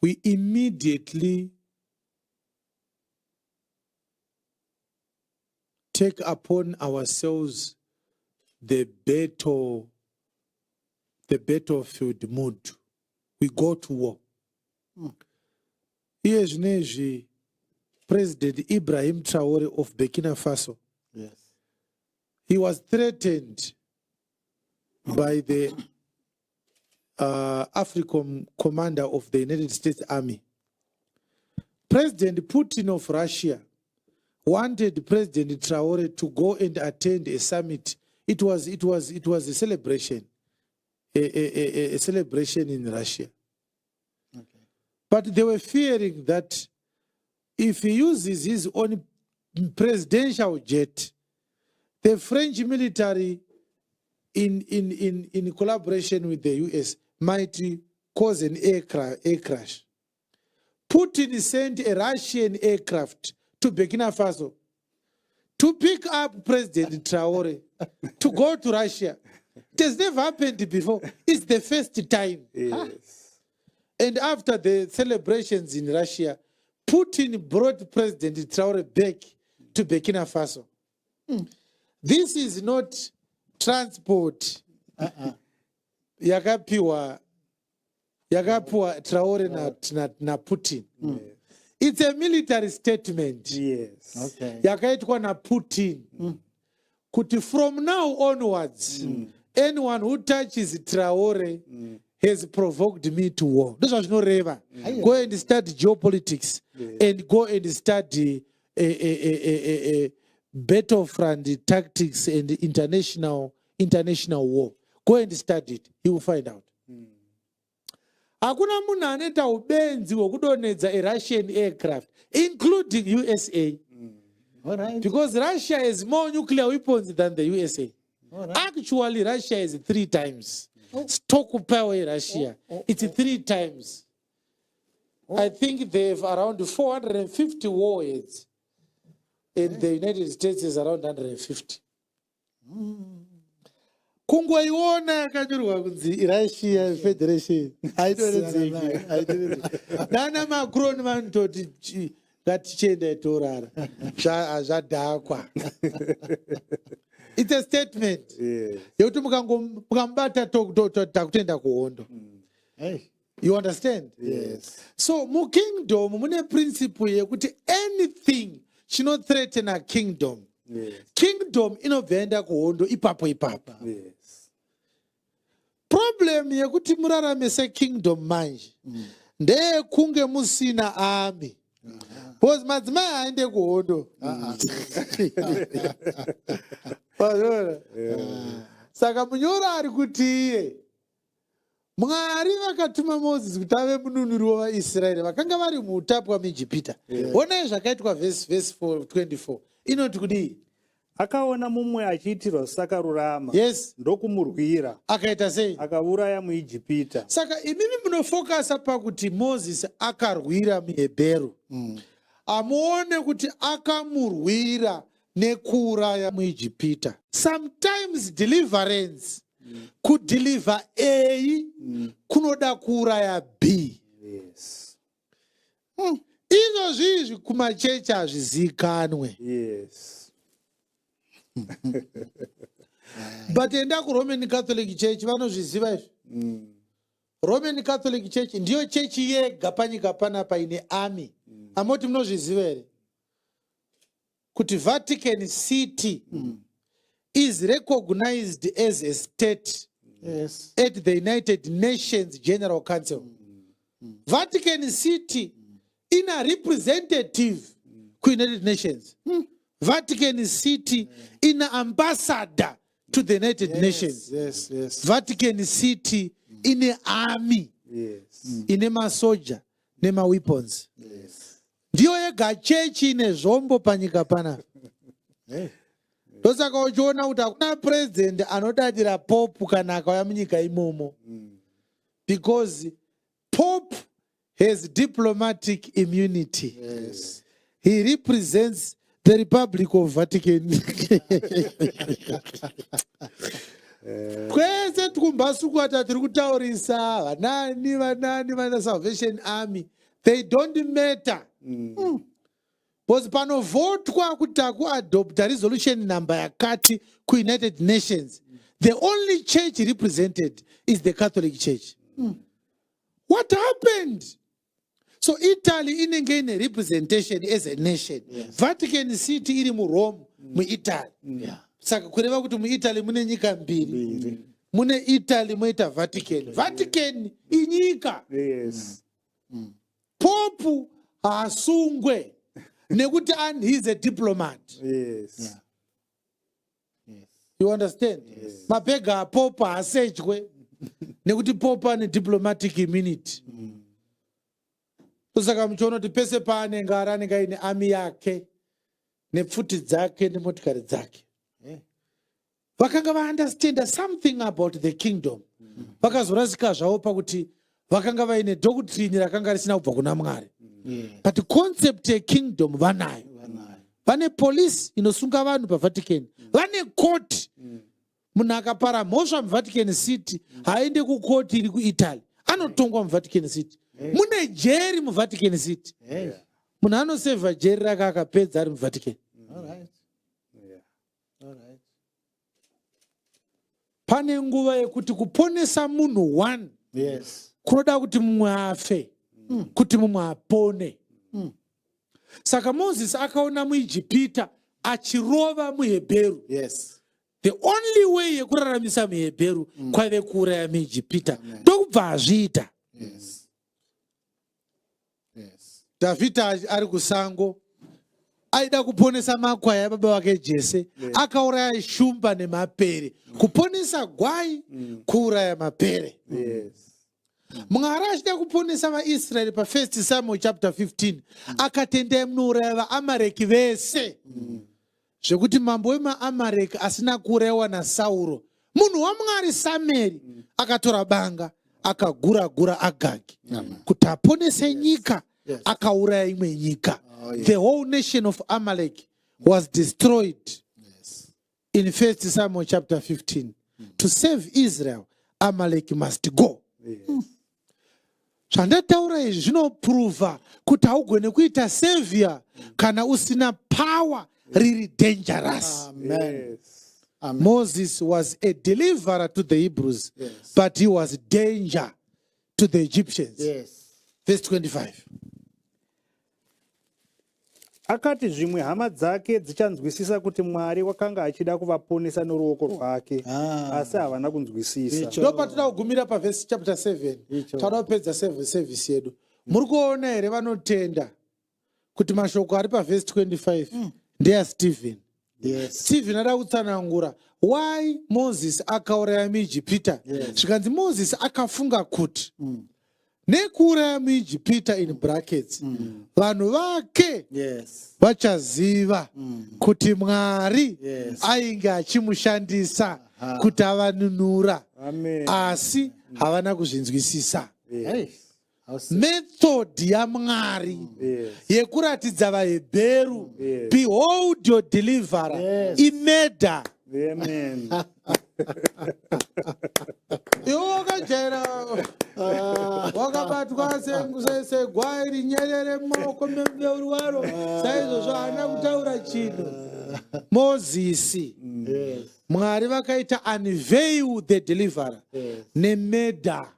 we immediately take upon ourselves the battlefield mood. We go to war. Here, President Ibrahim Traore of Burkina Faso. Yes. He was threatened by the African commander of the United States Army. President Putin of Russia wanted President Traore to go and attend a summit. It was a celebration, a celebration in Russia. Okay. But they were fearing that if he uses his own presidential jet, the French military, in collaboration with the US, might cause an air crash. Putin sent a Russian aircraft to Burkina Faso to pick up President Traore to go to Russia. It has never happened before. It's the first time. Yes. And after the celebrations in Russia, Putin brought President Traore back to Burkina Faso. This is not transport. Yakapiwa Traore na Putin. It's a military statement. Yes. Okay. Yakaitwa na Putin. Kuti from now onwards, anyone who touches Traore has provoked me to war. This was no river. Go and study geopolitics and go and study battlefront tactics and international war. Go and study it. You will find out. Hakuna munhu anoita ubenzi wokudonedza a Russian aircraft, including USA. All right. Because Russia has more nuclear weapons than the USA. Right. Actually, Russia is 3 times. Stock power in Russia. It's 3 times. I think they have around 450 warheads. And the United States is around 150. Kungoiona yakanyorwa kunzi Russia Federation. I don't think. Nana Macron vanototi ngatichende torara. Zvadhakwa. It's a statement. Yekuti mukambata takutenda kuhondo. You understand? Yes. So mu kingdom mune principle yekuti anything should not threaten a kingdom. Yes. Kingdom inobvenda kuhondo ipapo. Yes. Problem yekuti murarame se kingdom manje. Ndeye kunge musina army. Because madzimai aende kuhondo. Saka munyora ari kuti iye Mwari vakatuma Moses kuti ave mununuri wavaIsraeri vakanga vari muutapwa muIjipita. Onai zvakaitwa verse 24. Inoti kudii? Akaona mumwe achiitirwa sakarurama. Yes. Ndokumurwira. Akaita sei? Akauraya muIjipita. Saka imimi munofokasa pakuti Moses akarwira muHebheru. Amuone kuti akamurwira nekuuraya muIjipita. Sometimes deliverance could deliver A, kunoda kuuraya B. Yes. Izvozvi kumachechi hazvizikanwe. Yes. But enda kuRoman Catholic Church vanozviziva izvi. Roman Catholic Church ndiyo chechi yega panyika panapa ine army. Amoti munozviziva here? Kuti Vatican City is recognized as a state at the United Nations General Council. Vatican City in a representative to United Nations. Vatican City in an ambassador to the United Nations. Yes. Vatican City in an army. Yes. In a soldier, nema weapons. Yes. Ndiyo yega chechi ine zvombo panyika pana. Ndosaka uchiona kuti hakuna president anodadira Pope kana akauya munyika imomo. Because Pope has diplomatic immunity. Yes. He represents the Republic of Vatican. kwese tukumbasukwata tiri kutaurisa vanani Salvation Army, they don't matter. Because panovotwa kuti akuadopta resolution number yakati kuUnited Nations, the only church represented is the Catholic Church. What happened? So Italy inenge ine representation as a nation. Vatican City iri muRome muItaly. Saka kureva kuti muItaly mune nyika mbiri. Mune Italy moita Vatican. Vatican inyika. Pope asungwe nekuti he's a diplomat. You understand? Mabega Pope asejwe nekuti Pope ane diplomatic immunity. Saka muchiona kuti pese paanenge ari anenge aine army yake nepfuti dzake nemotikari dzake. Vakanga vaunderstand something about the kingdom. Vakazorasika zvavo pakuti vakanga vaine doctrine rakanga risina kubva kuna Mwari. But the concept yekingdom vanayo. Vane police inosunga vanhu paVatican. Vane court. Munhu akapara mhosva muVatican City haende kukoti iri kuItaly. Anotongwa muVatican City. Mune jeri muVatican City. Munhu anosevha jeri rake akapedza ari muVatican. Pane nguva yekuti kuponesa munhu one kunoda kuti mumwe afe, kuti mumwe apone. Saka Moses akaona muIjipita achirova muHebheru. The only way yekuraramisa muHebheru kwaive kuuraya muIjipita. Ndokubva azviita. Dhavhidhi ari kusango aida kuponesa makwai ababa wake Jese, akauraya shumba nemapere. Kuponesa gwai, kuuraya mapere. Mwari achida kuponesa vaIsraeri pa1 Samuel chapter 15 akatendea munouraya vaAmareki vese. Zvekuti mambo wemaAmareki asina kuurayiwa naSauro, munhu waMwari Samueri akatora banga akagura Agagi kuti aponese nyika. Akauraya imwe nyika. The whole nation of Amalek was destroyed in 1 Samuel chapter 15. To save Israel, Amalek must go. Zvandataura izvi zvinoprova kuti haugone kuita savior kana usina power riri dangerous. Moses was a deliverer to the Hebrews, but he was danger to the Egyptians. Verse 25. Akati zvimwe hama dzake dzichanzwisisa kuti Mwari wakanga achida kuvaponesa noruoko rwake, asi havana kunzwisisa. Ndo patinoda kugumira paverse chapter 7. Tinoda kupedza service yedu. Muri kuona here vanotenda kuti mashoko ari paverse 25 ndeyaStephen. Stephen ada kutsanangura why Moses akauraya muIjipita. Zvikanzi Moses akafunga kuti nekuuraya muIjipita in brackets vanhu vake vachaziva kuti Mwari ainge achimushandisa kuti avanunura, asi havana kuzvinzwisisa. Method yaMwari yekuratidza vaHebheru, behold your deliverer, imeda. Iwo wakajaira wakabatwa segwai rinyerere mumaoko memubeuri waro, saizvozvo haana kutaura chinhu. Mozisi, Mwari vakaita unveil the deliverer nemeda.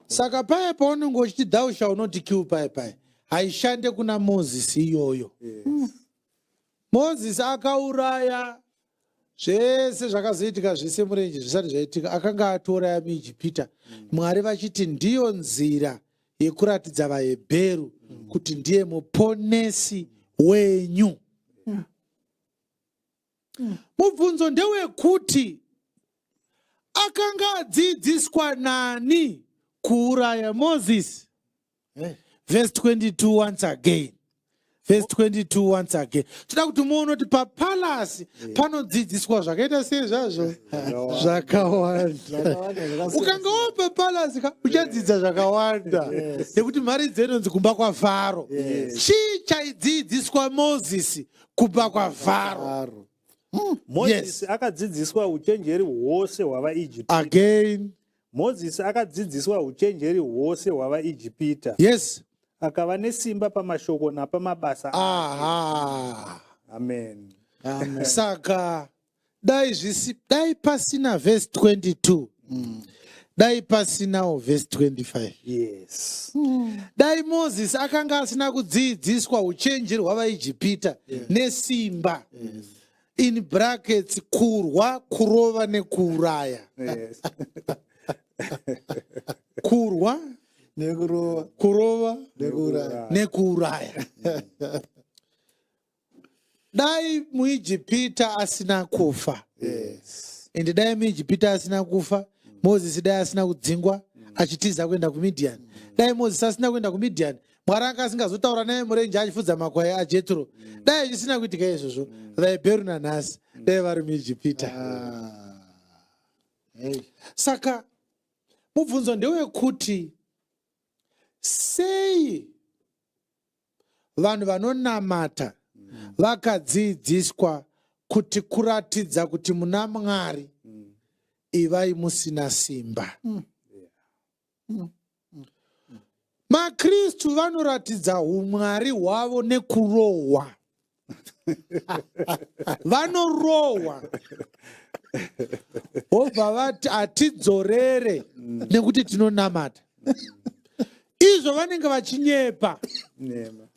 Saka paya paunenge uchiti thou shalt not kill paya haishande kuna Mozisi iyoyo. Moses akauraya zvese zvakazoitika zvese murenje zvisati zvaitika, akanga atoraya muIjipita. Mwari vachiti ndiyo nzira yekuratidza vaHebheru kuti ndiye muponesi wenyu. Mubvunzo ndewekuti akanga adzidziswa nani kuuraya Moses? Verse 22 once again. Verse 22 once again. Toda kuti muone kuti papalasi panodzidziswa zvakaita sei zvazvo zvakawanda. Ukanga wapa palasi uchadzidza zvakawanda. Nekuti mari dzenonzi kumba kwaFaro. Chii chaidzidziswa Moses kumba kwaFaro? Moses akadzidziswa uchenjeri hwose hwavaIjipita. Again. Moses akadzidziswa uchenjeri hwose hwavaIjipita. Yes. Akava nesimba pamashoko napamabasa. Aha. Amen. Amen. Saka dai pasina verse 22. Dai pasinawo verse 25. Yes. Dai Moses akanga asina kudzidziswa uchenjeri hwavaIjipita nesimba. In brackets kurwa, kurova nekuuraya. Yes. Kurwa, kurova nekuuraya. Dai muIjipita asina kufa. Yes. And dai muIjipita asina kufa, Moses dai asina kudzingwa achitiza kuenda kuMidian. Dai Moses asina kuenda kuMidian, Mwari anga asingazotaura naye murenje achifudza makwai aJethro. Dai zvisina kuitika izvozvo, vaibheru nanhasi dai vari muIjipita. Hey. Saka mubvunzo ndewekuti sei vanhu vanonamata vakadzidziswa kuti kuratidza kuti muna Mwari ivai musina simba. MaKristu vanoratidza umwari hwavo nekurohwa. Vanorohwa vobva vati atidzorere nekuti tinonamata. Izvo vanenge vachinyepa,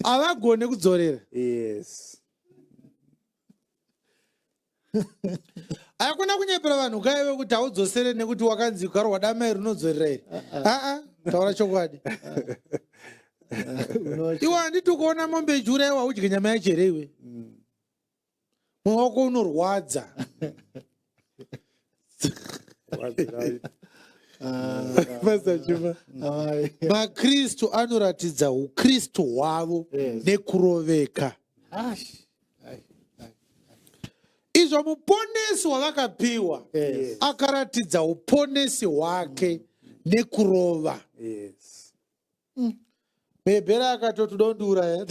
havagone kudzorera. Yes. Hakuna kunyepera vanhu kaive kuti haudzosere nekuti wakanzi ukarwa damai rinodzorera here. Taura chokwadi. Iwe handiti kuona mombe ichiuraiwa udye nyama yacho here iwe. Mwoyo wako unorwadza. MaKristu anoratidza uKristu hwavo nekuroveka. Izvo muponesi wavakapiwa akaratidza uponesi hwake nekurova. Yes. Mebhera akatoti dondiuraya.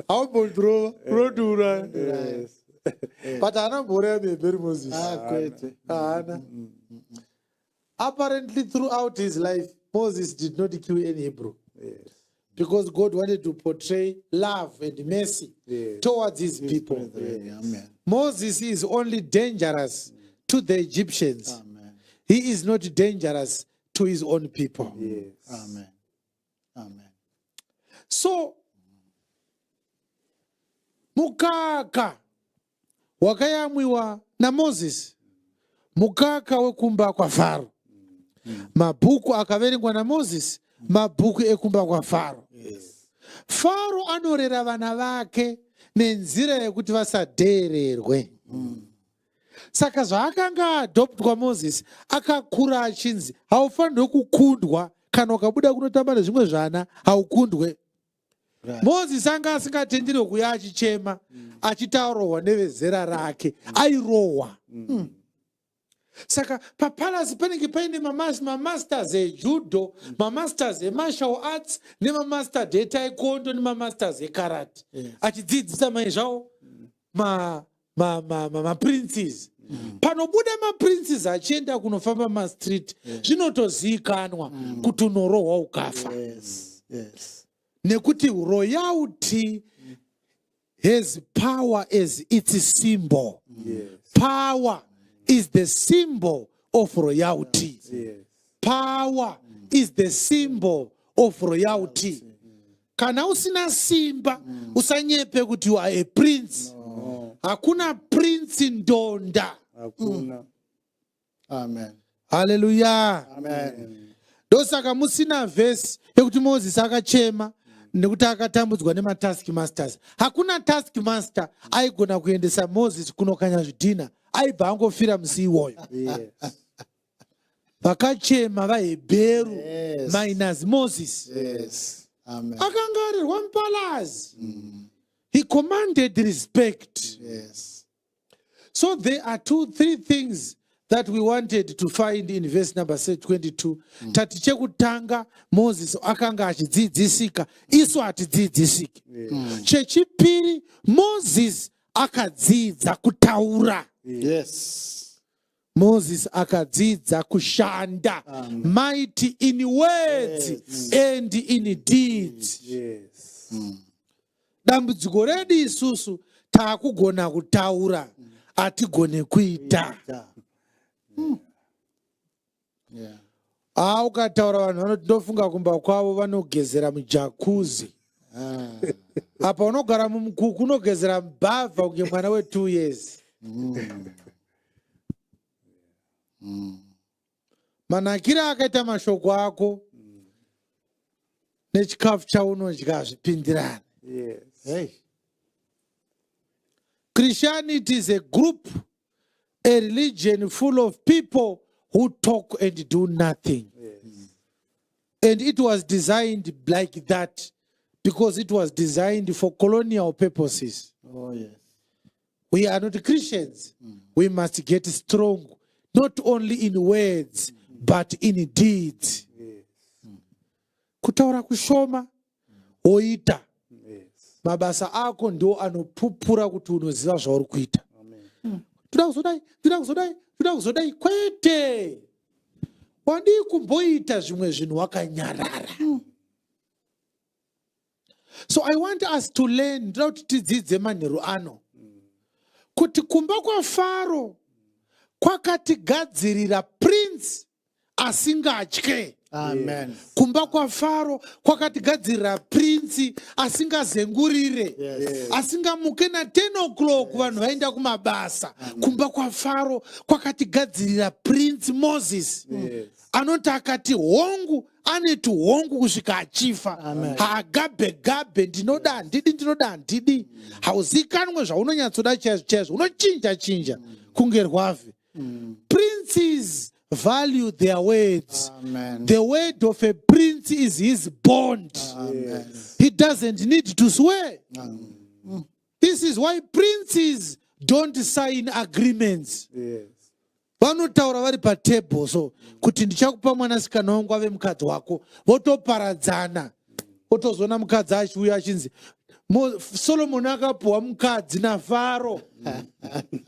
Haumbondirova, unondiuraya. But haana mebheri Moses. Haana. Apparently throughout his life, Moses did not kill any Hebrew. Yes. Because God wanted to portray love and mercy towards his people. Amen. Moses is only dangerous to the Egyptians. Amen. He is not dangerous to his own people. Yes. Amen. Amen. So, mukaka wakayamwiwa na Moses, mukaka wekumba kwa Faro. Mabhuku akaverengwa na Moses, mabhuku ekumba kwa Faro. Faro anorera vana vake nenzira yekuti vasadheererwe. Saka zvaakanga adoptwa Moses, akakura achinzi haufanirwi kukundwa kana ukabuda kunotamba nezvimwe zvana haukundwe. Moses anga asingatenderwi kuuya achichema achitaurwa nevezera rake, airohwa. Saka papalazi panenge paine mamasters ejudo, mamasters emartial arts, nemamasters etaekwondo nemamasters ekarate. Achidzidzisa mai zvavo maprinces. Panobuda maprinces achienda kunofamba mastreet, zvinotozivikanwa kuti unorohwa ukafa. Yes. Nekuti royalty has power as its symbol. Power is the symbol of royalty. Power is the symbol of royalty. Kana usina simba, usanyepe kuti you are a prince. Hakuna prince ndonda. Hakuna. Amen. Hallelujah. Amen. Dosaka musina verse yekuti Moses akachema nekuti akatambudzwa nematask masters. Hakuna task master aigona kuendesa Moses kunokanya zvidhina. Aibva angofira musi iwoyo. Vakachema vaHebheru minus Moses. Yes. Amen. Akanga ari wampalazi. He commanded respect. Yes. So there are 3 things that we wanted to find in verse number 22. Tati chekutanga Moses akanga achidzidzisika, isu hatidzidzisiki. Chechipiri Moses akadzidza kutaura. Yes. Moses akadzidza kushanda. Mighty in words and in deeds. Yes. Dambudziko redu isusu taakugona kutaura, atigone kuita. Yeah. Ukataura vanhu vanoti ndofunga kumba kwavo vanogezera mujakuzi. Apa unogara mumukuku unogezera mubhavha kunge mwana we2 years. Manakira akaita mashoko ako nechikafu chaunodya zvipindirane. Yes. Hey. Christianity is a group, a religion full of people who talk and do nothing. Yes. And it was designed like that because it was designed for colonial purposes. Oh, yes. We are not Christians. We must get strong, not only in words, but in deeds. Yes. Kutaura kushoma, oita. Yes. Mabasa ako ndo anopupura kuti unoziva zvauri kuita. Amen. Toda kuzodai kwete. Wandii kumboita zvimwe zvinhu wakanyarara. So I want us to learn, ndoda kuti tidzidze manheru ano, kuti kumba kwaFaro kwakatigadzirira prince asingatye. Amen. Kumba kwaFaro kwakatigadzirira prince asingazengurire. Yes. Asingamuke na 10 o'clock vanhu vaenda kumabasa. Kumba kwaFaro kwakatigadzirira prince Moses. Yes. Anoti akati hongu ane tuhongu kusvika achifa. Haagabe ndinoda handidi. Hauzikanwe zvaunonyatsoda chaizvo unochinja kunge rwavhe. Princes value their words. Amen. The word of a prince is his bond. Amen. He doesn't need to swear. Amen. This is why princes don't sign agreements. Yes. Vanotaura vari patable, so kuti ndichakupa mwanasikana wangu ave mukadzi wako, votoparadzana. Votozona mukadzi achiuya achinzi Solomon akapuwa mukadzi naFaro.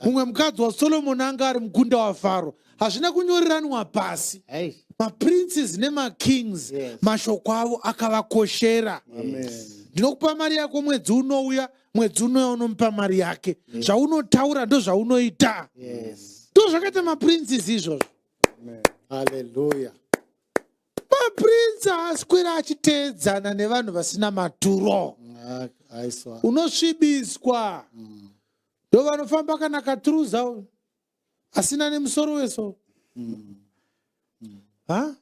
Mumwe mukadzi waSolomon anga ari mukunda waFaro. Hazvina kunyoreranwa pasi. Hey. Maprinces nemakings, Yes. mashoko avo akavakoshera. Amen. Ndinokupa mari yako mwedzi unouya, mwedzi unouya unomupa mari yake. Zvaunotaura ndo zvaunoita. Yes. Ndo zvakaita maprinces izvozvo. Amen. Hallelujah. Maprince aswera achiteedzana nevanhu vasina maturo. I saw. Unosvibiswa. Ndo vanofamba kana katuruza asina nemusoro weso. Ha?